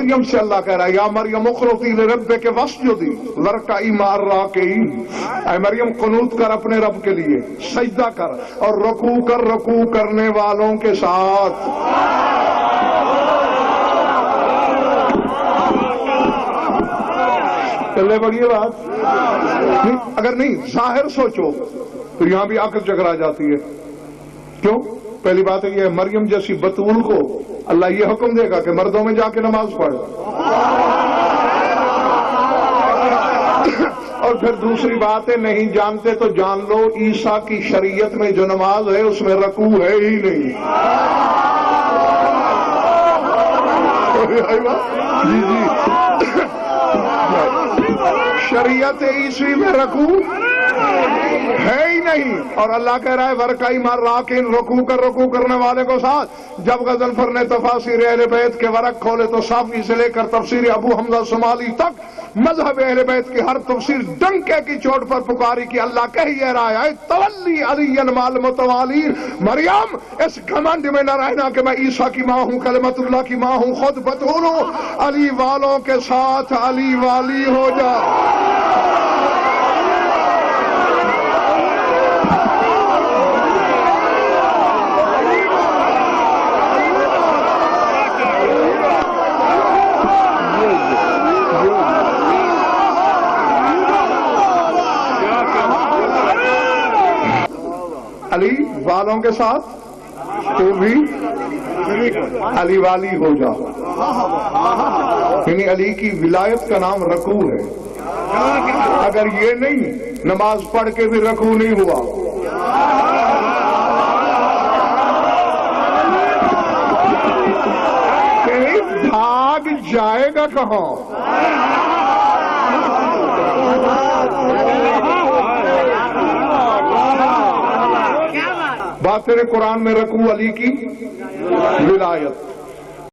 مریم سے اللہ کہہ رہا ہے یا مریم اقنتی لربک واسجدی وارکعی مع الراکعین، اے مریم قنوت کر اپنے رب کے لیے، سجدہ کر اور رکوع کر رکوع کرنے والوں کے ساتھ۔ چلے بڑی بات، اگر نہیں ظاہر سوچو تو یہاں بھی عقل چکرا جاتی ہے۔ کیوں؟ پہلی بات ہے یہ مریم جیسی بتول کو اللہ یہ حکم دے گا کہ مردوں میں جا کے نماز پڑھ، اور پھر دوسری بات ہے نہیں جانتے تو جان لو عیسیٰ کی شریعت میں جو نماز ہے اس میں رکوع ہے ہی نہیں۔ جی جی، شریعت عیسوی میں رکوع ہے ہی نہیں، اور اللہ کہہ رہا ہے ورکعی مع الراکعین، رکوع کر رکوع کرنے والے کو ساتھ۔ جب غضنفر نے تفاسیر اہل بیت کے ورق کھولے تو صافی سے لے کر تفسیر ابو حمزہ شمالی تک مذہب اہل بیت کی ہر تفسیر ڈنکے کی چوٹ پر پکاری کہ اللہ کہہ یہ رہا ہے تولی علی مع المتوالین، مریم اس گھمنڈ میں نہ رہنا کہ میں عیسیٰ کی ماں ہوں، کلمت اللہ کی ماں ہوں، خود بتول ہوں، علی والوں کے ساتھ علی والی ہو جا۔ علی والوں کے ساتھ تو بھی علی والی ہو جا، یعنی علی کی ولایت کا نام رکوع ہے۔ اگر یہ نہیں نماز پڑھ کے بھی رکوع نہیں ہوا۔ بھاگ جائے گا کہاں؟ بات کریں قرآن میں رکوع علی کی ولایت،